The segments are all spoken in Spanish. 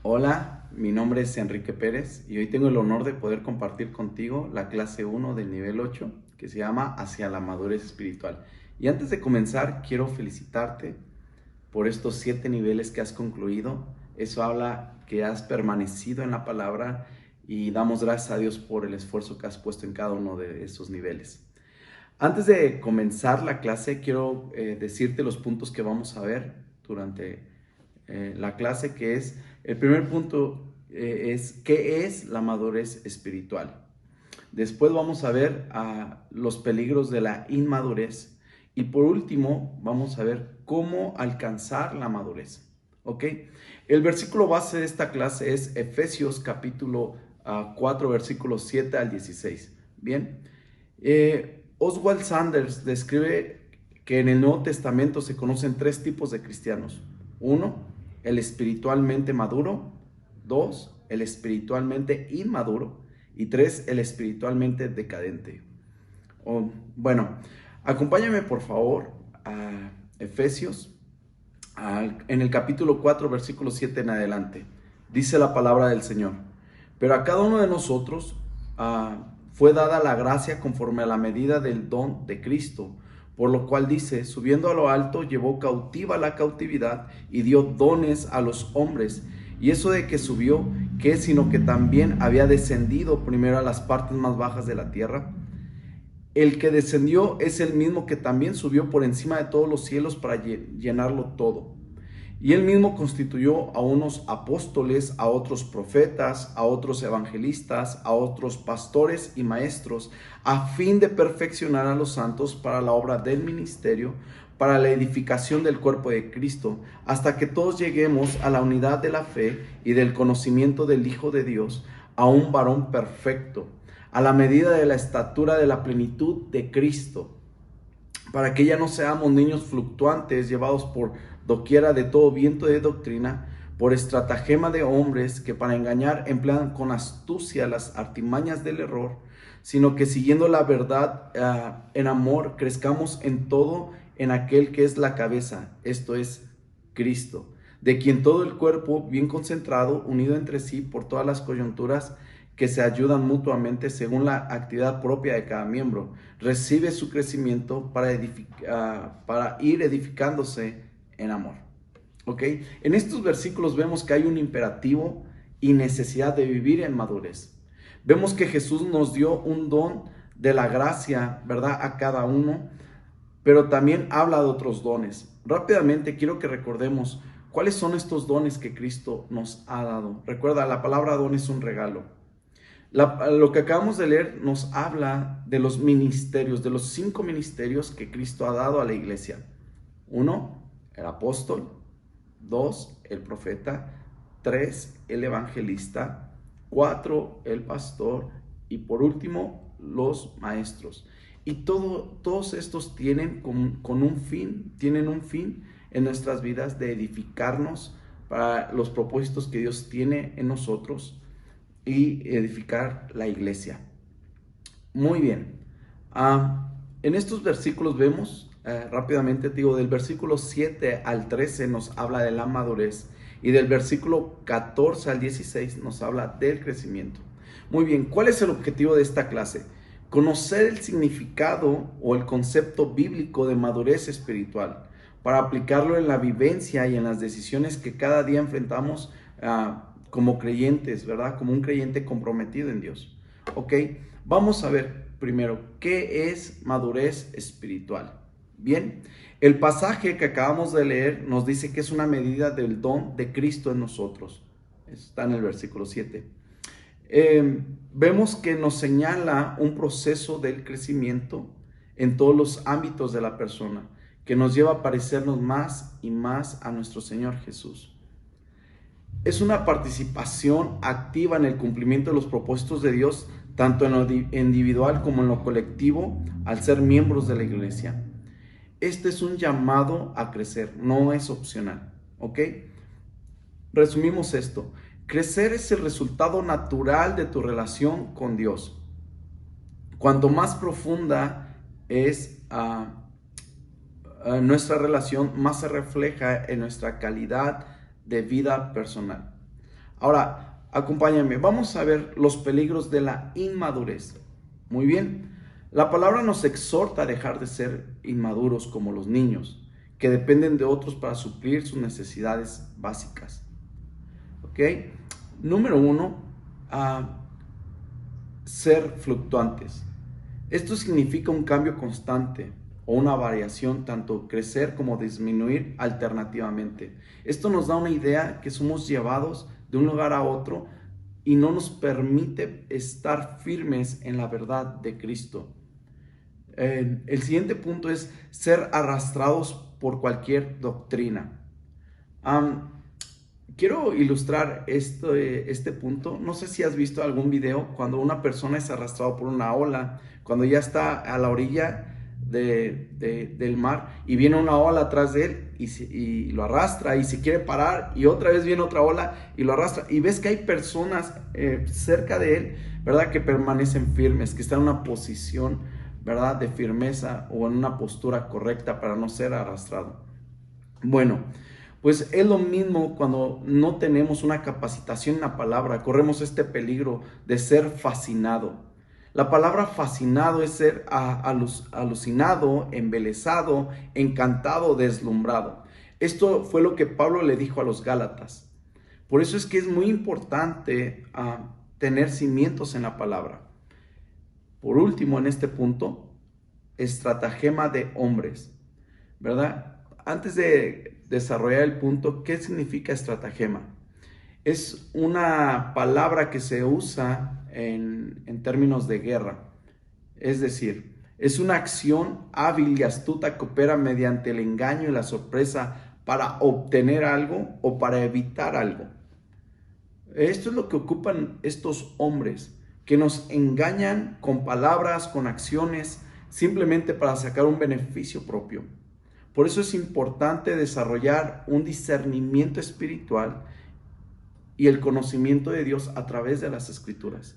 Hola, mi nombre es Enrique Pérez y hoy tengo el honor de poder compartir contigo la clase 1 del nivel 8 que se llama Hacia la madurez espiritual. Y antes de comenzar, quiero felicitarte por estos 7 niveles que has concluido. Eso habla que has permanecido en la palabra y damos gracias a Dios por el esfuerzo que has puesto en cada uno de esos niveles. Antes de comenzar la clase, quiero decirte los puntos que vamos a ver durante la clase, que es, el primer punto es, ¿qué es la madurez espiritual? Después vamos a ver los peligros de la inmadurez y por último vamos a ver cómo alcanzar la madurez. ¿Ok? El versículo base de esta clase es Efesios capítulo 4, versículos 7 al 16. Bien. Oswald Sanders describe que en el Nuevo Testamento se conocen 3 tipos de cristianos. 1, el espiritualmente maduro. 2, el espiritualmente inmaduro. Y 3, el espiritualmente decadente. Bueno, acompáñame por favor a Efesios, en el capítulo 4, versículo 7 en adelante. Dice la palabra del Señor: pero a cada uno de nosotros fue dada la gracia conforme a la medida del don de Cristo. Por lo cual dice, subiendo a lo alto, llevó cautiva la cautividad y dio dones a los hombres. Y eso de que subió, ¿qué? Sino que también había descendido primero a las partes más bajas de la tierra. El que descendió es el mismo que también subió por encima de todos los cielos para llenarlo todo. Y él mismo constituyó a unos apóstoles, a otros profetas, a otros evangelistas, a otros pastores y maestros, a fin de perfeccionar a los santos para la obra del ministerio, para la edificación del cuerpo de Cristo, hasta que todos lleguemos a la unidad de la fe y del conocimiento del Hijo de Dios, a un varón perfecto, a la medida de la estatura de la plenitud de Cristo, para que ya no seamos niños fluctuantes, llevados por doquiera de todo viento de doctrina, por estratagema de hombres que para engañar emplean con astucia las artimañas del error, sino que siguiendo la verdad en amor, crezcamos en todo en aquel que es la cabeza, esto es Cristo, de quien todo el cuerpo, bien concentrado, unido entre sí por todas las coyunturas que se ayudan mutuamente según la actividad propia de cada miembro, recibe su crecimiento para ir edificándose en amor. ¿Ok? En estos versículos vemos que hay un imperativo y necesidad de vivir en madurez. Vemos que Jesús nos dio un don de la gracia, ¿verdad? A cada uno, pero también habla de otros dones. Rápidamente quiero que recordemos cuáles son estos dones que Cristo nos ha dado. Recuerda, la palabra don es un regalo. Lo que acabamos de leer nos habla de los ministerios, de los 5 ministerios que Cristo ha dado a la iglesia. 1, el apóstol. 2, el profeta. 3, el evangelista. 4, el pastor. Y por último, los maestros. Y todos estos tienen tienen un fin en nuestras vidas de edificarnos para los propósitos que Dios tiene en nosotros y edificar la iglesia. Muy bien. En estos versículos vemos, rápidamente te digo, del versículo 7 al 13 nos habla de la madurez y del versículo 14 al 16 nos habla del crecimiento. Muy bien, ¿cuál es el objetivo de esta clase? Conocer el significado o el concepto bíblico de madurez espiritual para aplicarlo en la vivencia y en las decisiones que cada día enfrentamos como creyentes, ¿verdad? Como un creyente comprometido en Dios. ¿Ok? Vamos a ver primero, ¿qué es madurez espiritual? Bien, el pasaje que acabamos de leer nos dice que es una medida del don de Cristo en nosotros. Está en el versículo 7. Vemos que nos señala un proceso del crecimiento en todos los ámbitos de la persona, que nos lleva a parecernos más y más a nuestro Señor Jesús. Es una participación activa en el cumplimiento de los propósitos de Dios, tanto en lo individual como en lo colectivo, al ser miembros de la iglesia. Este es un llamado a crecer, no es opcional, ¿ok? Resumimos esto. Crecer es el resultado natural de tu relación con Dios. Cuanto más profunda es nuestra relación, más se refleja en nuestra calidad de vida personal. Ahora, acompáñame, vamos a ver los peligros de la inmadurez. Muy bien, la palabra nos exhorta a dejar de ser inmaduros como los niños, que dependen de otros para suplir sus necesidades básicas. ¿Ok? Número 1, ser fluctuantes. Esto significa un cambio constante o una variación, tanto crecer como disminuir alternativamente. Esto nos da una idea que somos llevados de un lugar a otro y no nos permite estar firmes en la verdad de Cristo. El siguiente punto es ser arrastrados por cualquier doctrina. Quiero ilustrar este punto. No sé si has visto algún video cuando una persona es arrastrado por una ola, cuando ya está a la orilla del mar y viene una ola atrás de él y lo arrastra y se quiere parar y otra vez viene otra ola y lo arrastra. Y ves que hay personas cerca de él, ¿verdad? Que permanecen firmes, que están en una posición, ¿verdad? De firmeza o en una postura correcta para no ser arrastrado. Bueno, pues es lo mismo cuando no tenemos una capacitación en la palabra, corremos este peligro de ser fascinado. La palabra fascinado es ser alucinado, embelesado, encantado, deslumbrado. Esto fue lo que Pablo le dijo a los Gálatas. Por eso es que es muy importante tener cimientos en la palabra. Por último, en este punto, estratagema de hombres, ¿verdad? Antes de desarrollar el punto, ¿qué significa estratagema? Es una palabra que se usa en términos de guerra. Es decir, es una acción hábil y astuta que opera mediante el engaño y la sorpresa para obtener algo o para evitar algo. Esto es lo que ocupan estos hombres, que nos engañan con palabras, con acciones, simplemente para sacar un beneficio propio. Por eso es importante desarrollar un discernimiento espiritual y el conocimiento de Dios a través de las Escrituras.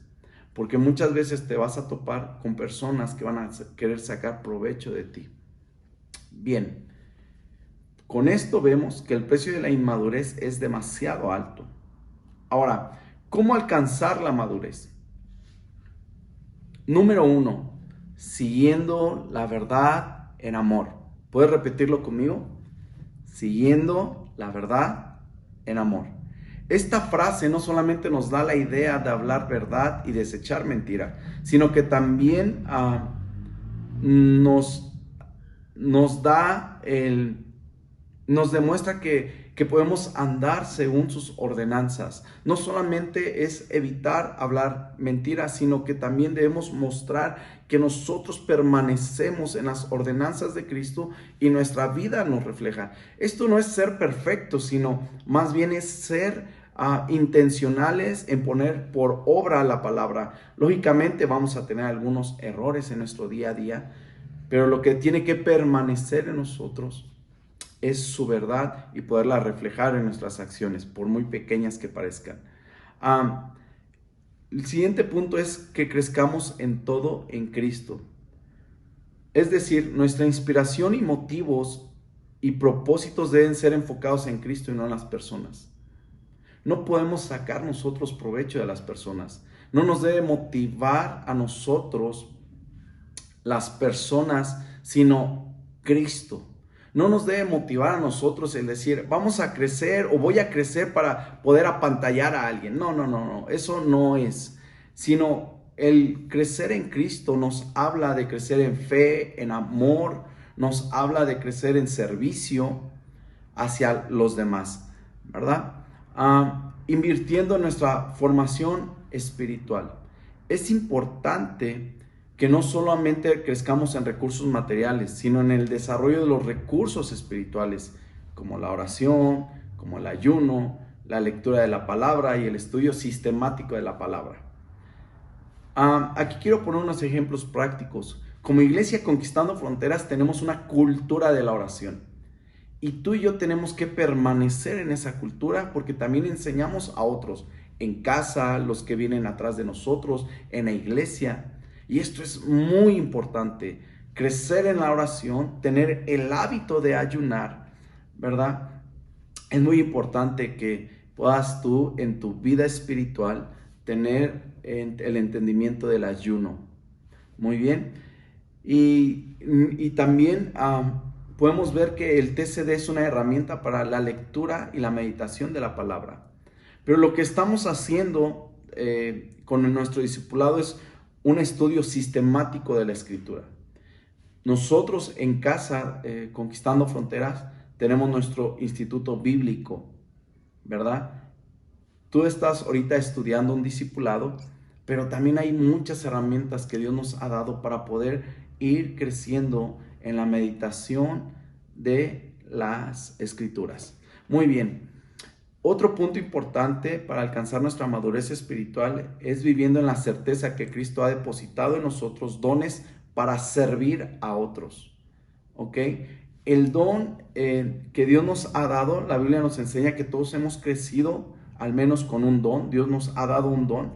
Porque muchas veces te vas a topar con personas que van a querer sacar provecho de ti. Bien, con esto vemos que el precio de la inmadurez es demasiado alto. Ahora, ¿cómo alcanzar la madurez? Número 1, siguiendo la verdad en amor. ¿Puedes repetirlo conmigo? Siguiendo la verdad en amor. Esta frase no solamente nos da la idea de hablar verdad y desechar mentira, sino que también nos demuestra que podemos andar según sus ordenanzas. No solamente es evitar hablar mentiras, sino que también debemos mostrar que nosotros permanecemos en las ordenanzas de Cristo y nuestra vida nos refleja. Esto no es ser perfecto, sino más bien es ser intencionales en poner por obra la palabra. Lógicamente vamos a tener algunos errores en nuestro día a día, pero lo que tiene que permanecer en nosotros es su verdad y poderla reflejar en nuestras acciones, por muy pequeñas que parezcan. El siguiente punto es que crezcamos en todo en Cristo. Es decir, nuestra inspiración y motivos y propósitos deben ser enfocados en Cristo y no en las personas. No podemos sacar nosotros provecho de las personas. No nos debe motivar a nosotros las personas, sino Cristo. No nos debe motivar a nosotros el decir, vamos a crecer o voy a crecer para poder apantallar a alguien. No, eso no es. Sino el crecer en Cristo nos habla de crecer en fe, en amor, nos habla de crecer en servicio hacia los demás, ¿verdad? Invirtiendo en nuestra formación espiritual. Es importante que no solamente crezcamos en recursos materiales, sino en el desarrollo de los recursos espirituales, como la oración, como el ayuno, la lectura de la palabra y el estudio sistemático de la palabra. Aquí quiero poner unos ejemplos prácticos. Como Iglesia Conquistando Fronteras tenemos una cultura de la oración. Y tú y yo tenemos que permanecer en esa cultura porque también enseñamos a otros, en casa, los que vienen atrás de nosotros, en la iglesia. Y esto es muy importante, crecer en la oración, tener el hábito de ayunar, ¿verdad? Es muy importante que puedas tú en tu vida espiritual tener el entendimiento del ayuno. Muy bien. Y también podemos ver que el TCD es una herramienta para la lectura y la meditación de la palabra. Pero lo que estamos haciendo con nuestro discipulado es un estudio sistemático de la Escritura. Nosotros en casa, Conquistando Fronteras, tenemos nuestro instituto bíblico, ¿verdad? Tú estás ahorita estudiando un discipulado, pero también hay muchas herramientas que Dios nos ha dado para poder ir creciendo en la meditación de las Escrituras. Muy bien. Otro punto importante para alcanzar nuestra madurez espiritual es viviendo en la certeza que Cristo ha depositado en nosotros dones para servir a otros. ¿Ok? El don que Dios nos ha dado, la Biblia nos enseña que todos hemos crecido al menos con un don. Dios nos ha dado un don,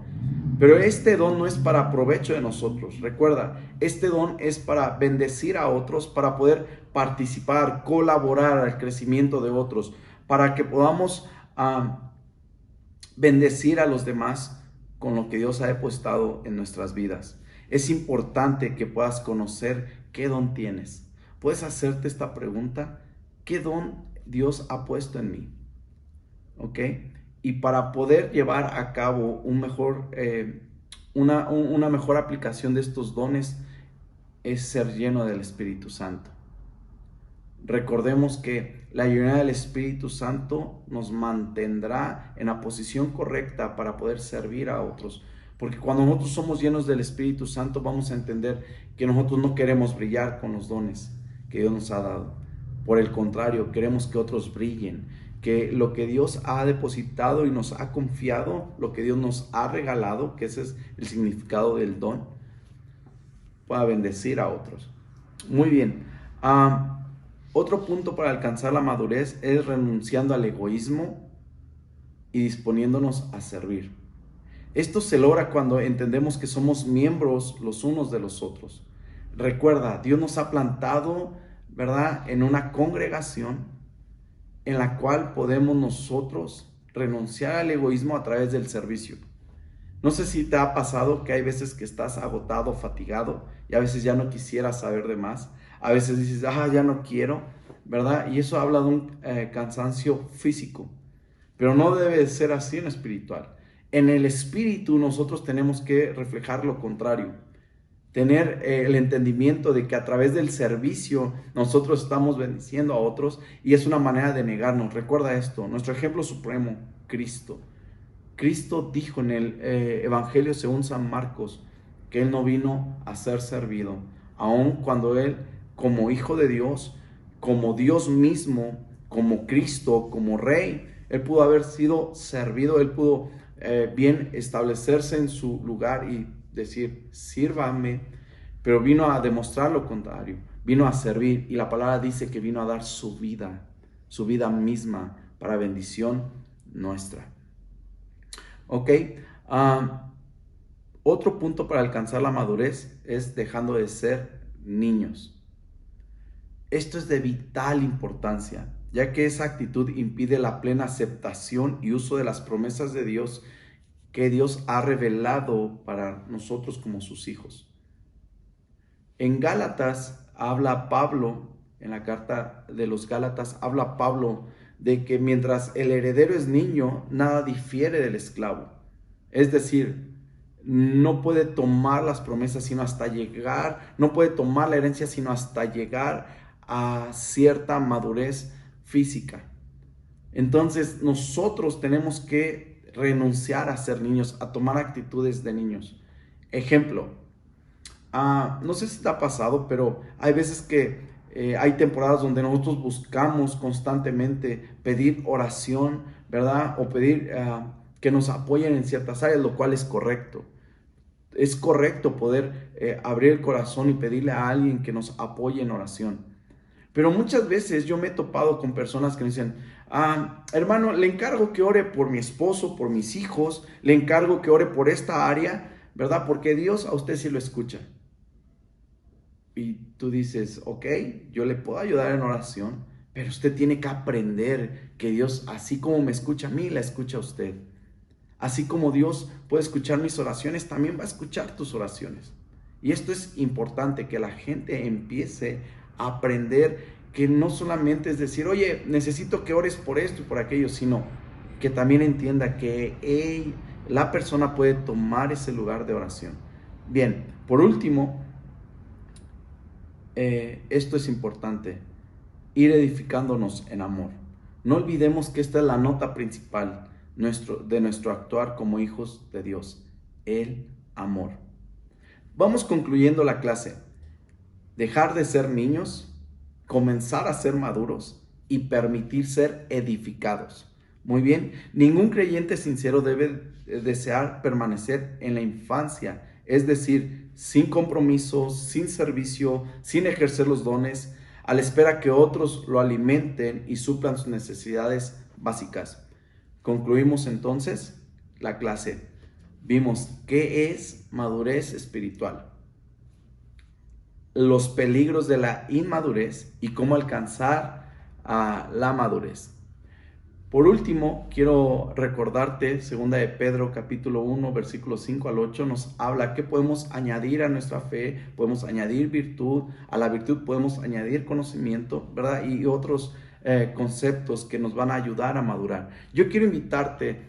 pero este don no es para provecho de nosotros. Recuerda, este don es para bendecir a otros, para poder participar, colaborar al crecimiento de otros, para que podamos bendecir a los demás con lo que Dios ha depositado en nuestras vidas. Es importante que puedas conocer qué don tienes. Puedes hacerte esta pregunta: ¿qué don Dios ha puesto en mí? ¿Ok? Y para poder llevar a cabo una mejor aplicación de estos dones es ser lleno del Espíritu Santo. Recordemos que la llenura del Espíritu Santo nos mantendrá en la posición correcta para poder servir a otros. Porque cuando nosotros somos llenos del Espíritu Santo, vamos a entender que nosotros no queremos brillar con los dones que Dios nos ha dado. Por el contrario, queremos que otros brillen, que lo que Dios ha depositado y nos ha confiado, lo que Dios nos ha regalado, que ese es el significado del don, pueda bendecir a otros. Muy bien. Otro punto para alcanzar la madurez es renunciando al egoísmo y disponiéndonos a servir. Esto se logra cuando entendemos que somos miembros los unos de los otros. Recuerda, Dios nos ha plantado, ¿verdad?, en una congregación en la cual podemos nosotros renunciar al egoísmo a través del servicio. No sé si te ha pasado que hay veces que estás agotado, fatigado, y a veces ya no quisieras saber de más. A veces dices, ya no quiero, ¿verdad? Y eso habla de un cansancio físico. Pero no debe de ser así en lo espiritual. En el espíritu nosotros tenemos que reflejar lo contrario. Tener el entendimiento de que a través del servicio nosotros estamos bendiciendo a otros, y es una manera de negarnos. Recuerda esto, nuestro ejemplo supremo, Cristo. Cristo dijo en el Evangelio según San Marcos que Él no vino a ser servido, aun cuando Él, como Hijo de Dios, como Dios mismo, como Cristo, como Rey, Él pudo haber sido servido. Él pudo bien establecerse en su lugar y decir, sírvame, pero vino a demostrar lo contrario, vino a servir, y la palabra dice que vino a dar su vida misma para bendición nuestra. Ok, otro punto para alcanzar la madurez es dejando de ser niños. Esto es de vital importancia, ya que esa actitud impide la plena aceptación y uso de las promesas de Dios que Dios ha revelado para nosotros como sus hijos. En Gálatas habla Pablo, en la carta de los Gálatas habla Pablo de que mientras el heredero es niño, nada difiere del esclavo. Es decir, no puede tomar las promesas sino hasta llegar, no puede tomar la herencia sino hasta llegar a cierta madurez física. Entonces nosotros tenemos que renunciar a ser niños, a tomar actitudes de niños. Ejemplo, no sé si te ha pasado, pero hay veces que hay temporadas donde nosotros buscamos constantemente pedir oración, ¿verdad? O pedir que nos apoyen en ciertas áreas, lo cual es correcto. Es correcto poder abrir el corazón y pedirle a alguien que nos apoye en oración. Pero muchas veces yo me he topado con personas que me dicen, hermano, le encargo que ore por mi esposo, por mis hijos, le encargo que ore por esta área, ¿verdad? Porque Dios a usted sí lo escucha. Y tú dices, ok, yo le puedo ayudar en oración, Pero usted tiene que aprender que Dios, así como me escucha a mí, la escucha a usted. Así como Dios puede escuchar mis oraciones, también va a escuchar tus oraciones. Y esto es importante, que la gente empiece a aprender que no solamente es decir, oye, necesito que ores por esto y por aquello, sino que también entienda que la persona puede tomar ese lugar de oración. Bien, por último, esto es importante, ir edificándonos en amor. No olvidemos que esta es la nota principal de nuestro actuar como hijos de Dios, el amor. Vamos concluyendo la clase. Dejar de ser niños, comenzar a ser maduros y permitir ser edificados. Muy bien, ningún creyente sincero debe desear permanecer en la infancia, es decir, sin compromiso, sin servicio, sin ejercer los dones, a la espera que otros lo alimenten y suplan sus necesidades básicas. Concluimos entonces la clase. Vimos qué es madurez espiritual, los peligros de la inmadurez y cómo alcanzar a la madurez. Por último, quiero recordarte, 2 de Pedro capítulo 1, versículos 5 al 8, nos habla que podemos añadir a nuestra fe, podemos añadir virtud, a la virtud podemos añadir conocimiento, ¿verdad? Y otros conceptos que nos van a ayudar a madurar. Yo quiero invitarte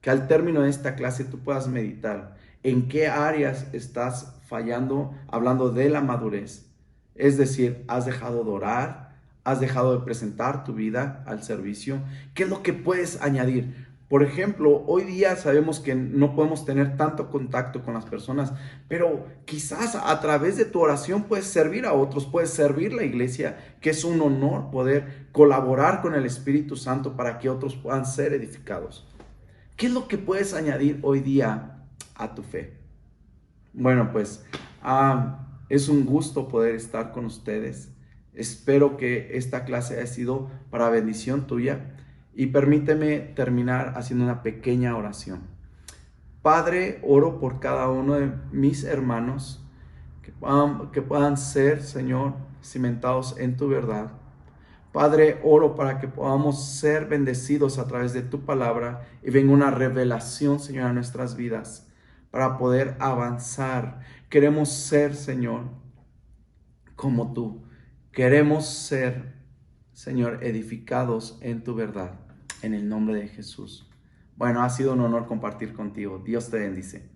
que al término de esta clase tú puedas meditar en qué áreas estás fallando hablando de la madurez. Es decir, has dejado de orar, has dejado de presentar tu vida al servicio. ¿Qué es lo que puedes añadir? Por ejemplo, hoy día sabemos que no podemos tener tanto contacto con las personas, pero quizás a través de tu oración puedes servir a otros, puedes servir a la iglesia, que es un honor poder colaborar con el Espíritu Santo para que otros puedan ser edificados. ¿Qué es lo que puedes añadir hoy día a tu fe? Bueno, pues es un gusto poder estar con ustedes. Espero que esta clase haya sido para bendición tuya y permíteme terminar haciendo una pequeña oración. Padre, oro por cada uno de mis hermanos que puedan ser, Señor, cimentados en tu verdad. Padre, oro para que podamos ser bendecidos a través de tu palabra y venga una revelación, Señor, a nuestras vidas para poder avanzar. Queremos ser, Señor, como tú. Queremos ser, Señor, edificados en tu verdad, en el nombre de Jesús. Bueno, ha sido un honor compartir contigo. Dios te bendice.